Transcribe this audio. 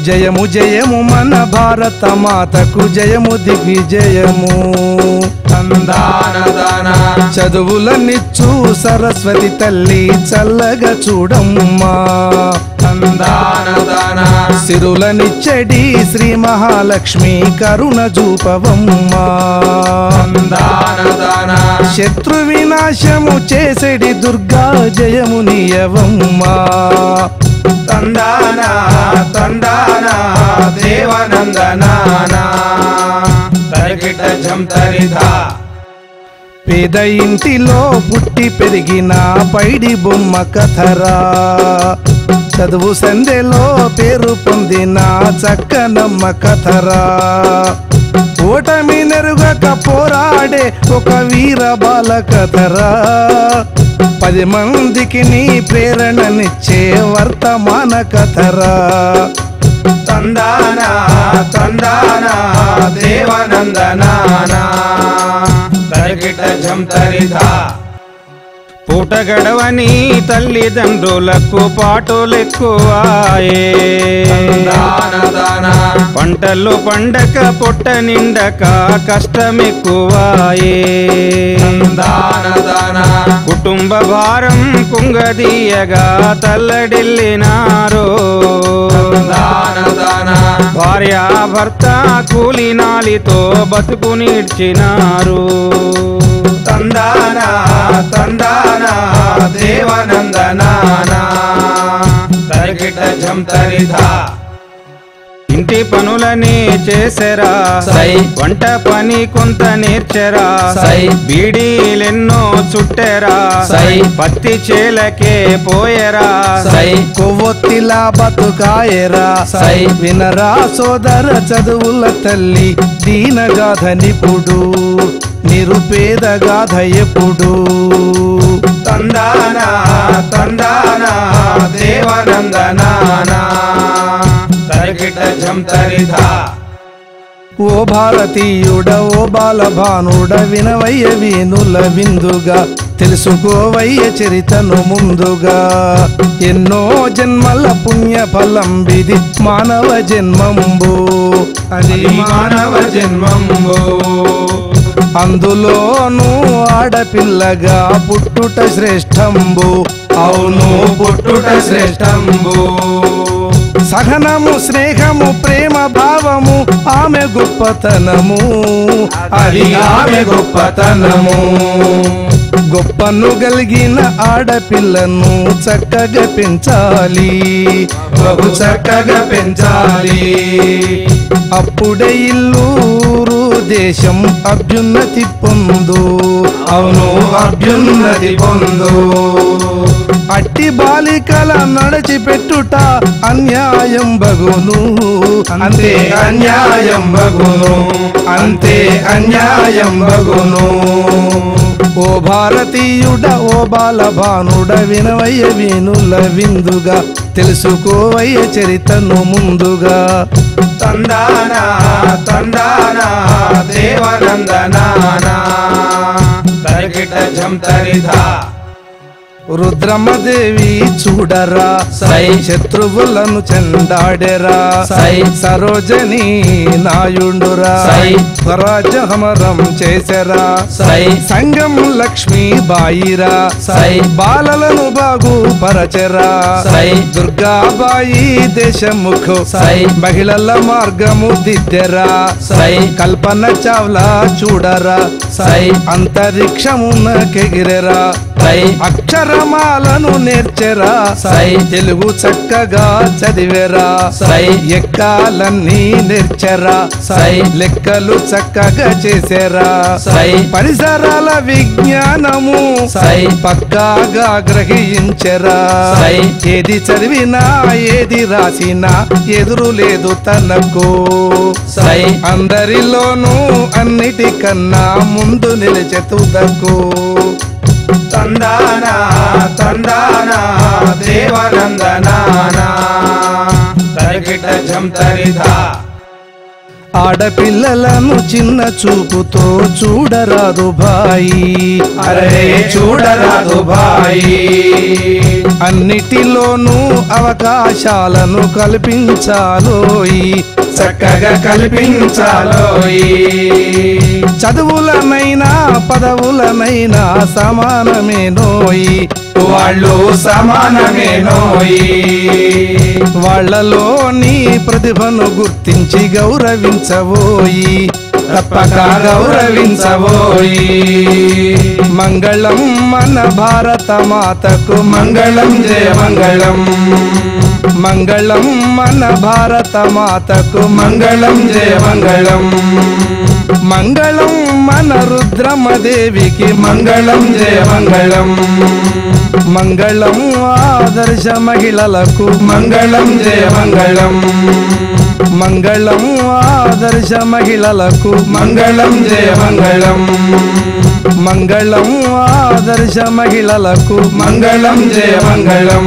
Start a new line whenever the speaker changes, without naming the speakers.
జయము జయము మన భారత మాతకు జయము దిగ్విజయము. చదువులనిచ్చు సరస్వతి తల్లి చల్లగా చూడమ్మా. సిరులనిచ్చడి శ్రీ మహాలక్ష్మి కరుణ చూపవమ్మా. శత్రు వినాశము చేసేడి దుర్గా జయము నీయవమ్మా.
తందానా తందానా దేవనందనానా తరికిట జంతరిధా.
పేద ఇంటిలో పుట్టి పెరిగిన పైడి బొమ్మ కథరా. చదువు సందెలో పేరు పొందిన చక్కనమ్మ కథరా. ఓటమి నెరుగక పోరాడే ఒక వీర బాల కథరా. 10 మందికి నీ ప్రేరణనిచ్చే వర్తమాన కథరా.
తందానా తందానా దేవనందనానా తరికిట జంతరిధా. పూట గడవని తల్లిదండ్రులకు పాటులెక్కువాయే. పంటలు పండక పొట్ట నిండక కష్టమెక్కువాయే. కుటుంబ భారం కుంగదీయగా తల్లడిల్లినారో. భార్య భర్త కూలినాలితో బతుకు నీడ్చినారు. తందానా తందానా దేవనందనానా తరికిట జంతరిధా. ఇంటి పనులనే చేసెరా సై. వంట పని కొంత నేర్చెరా సై. బీడీలెన్నో చుట్టెరా సై. పత్తి చేలకే పోయెరా సై.
కొవ్వొత్తిలా బతుకాయరా సై. వినరా సోదర చదువుల తల్లి దీనగాథ నిపుడు నిరుపేద గాథ ఎప్పుడు.
తందానా తందానా దేవనందనానా తరికిట జంతరిధా.
ఓ భారతీయుడ ఓ బాలభానుడ వినవయ్య వీనుల విందుగా. తెలుసుకోవయ్య చరితను ముందుగా. ఎన్నో జన్మల పుణ్య ఫలం విధి మానవ జన్మంబు.
అది మానవ జన్మంబు.
అందులోనూ ఆడపిల్లగా పుట్టుట శ్రేష్టంబు.
అవును పుట్టుట శ్రేష్టంబు.
సహనము స్నేహము ప్రేమ భావము ఆమె గొప్పతనము.
అది ఆమె గొప్పతనము.
గొప్పను కలిగిన ఆడపిల్లను చక్కగా పెంచాలి.
బహు చక్కగా పెంచాలి.
అప్పుడే ఇల్లూరు దేశం అభ్యున్నతి పొందు.
అవును అభ్యున్నతి పొందు.
అట్టి బాలికల నడిచిపెట్టుట అన్యాయం బగును.
అంతే అన్యాయం బగును. అంతే అన్యాయం బగును.
ఓ భారతీయుడ ఓ బాలభానుడ వినవయ్య వీనుల విందుగా. తెలుసుకోవయ్య చరితను ముందుగా.
తందానా తందానా దేవనందనానా తరికిట జంతరిధా.
రుద్రమదేవి చూడరా
సై.
శత్రువులను చెండాడెరా
సై.
సరోజని నాయుండురా
సై.
స్వరాజ్యహమరం చేసెరా
సై.
సంగం లక్ష్మీ బాయిరా
సై.
బాలలను బాగుపరచెరా
సై.
దుర్గాబాయి దేశముఖు
సై.
మహిళల మార్గము దిద్దెరా
సై.
కల్పన చావ్లా చూడరా
సై.
అంతరిక్షమున కెగిరెరా
సై.
అక్షరమాలను నేర్చెరా
సై.
తెలుగు చక్కగా చదివెరా
సై.
ఎక్కాలన్నీ నేర్చెరా
సై.
లెక్కలు చక్కగా చేసేరా
సై.
పరిసరాల విజ్ఞానము
సై.
పక్కాగా గ్రహించెరా
సై.
ఏది చదివినా ఏది రాసినా ఎదురు లేదు తనకు
సై.
అందరిలోనూ అన్నిటికన్నా ముందు నిలిచే తుదకు.
తందానా తందానా దేవనందనానా తరికిట జంతరిధా.
ఆడపిల్లలను చిన్న చూపుతో చూడరాదు భాయి,
అరే చూడరాదు భాయి.
అన్నిటిలోనూ అవకాశాలను కల్పించాలోయి,
చక్కగా కల్పించాలోయి.
చదువులనైనా పదవులనైనా సమానమేనోయి,
వాళ్ళు సమానమేనోయి.
వాళ్ళలోని ప్రతిభను గుర్తించి గౌరవించబోయి,
తప్పక గౌరవించబోయి.
మంగళం మన భారత మాతకు,
మంగళం జయ మంగళం.
మంగళం మన భారత మాతకు,
మంగళం జయ మంగళం.
మంగళం మన రుద్రమదేవికి,
మంగళం జయ మంగళం.
మంగళం ఆదర్శ మహిళలకు,
మంగళం జయ మంగళం.
మంగళం ఆదర్శ మహిళలకు,
మంగళం జయ మంగళం.
మంగళం ఆదర్శ మహిళలకు,
మంగళం జయ మంగళం.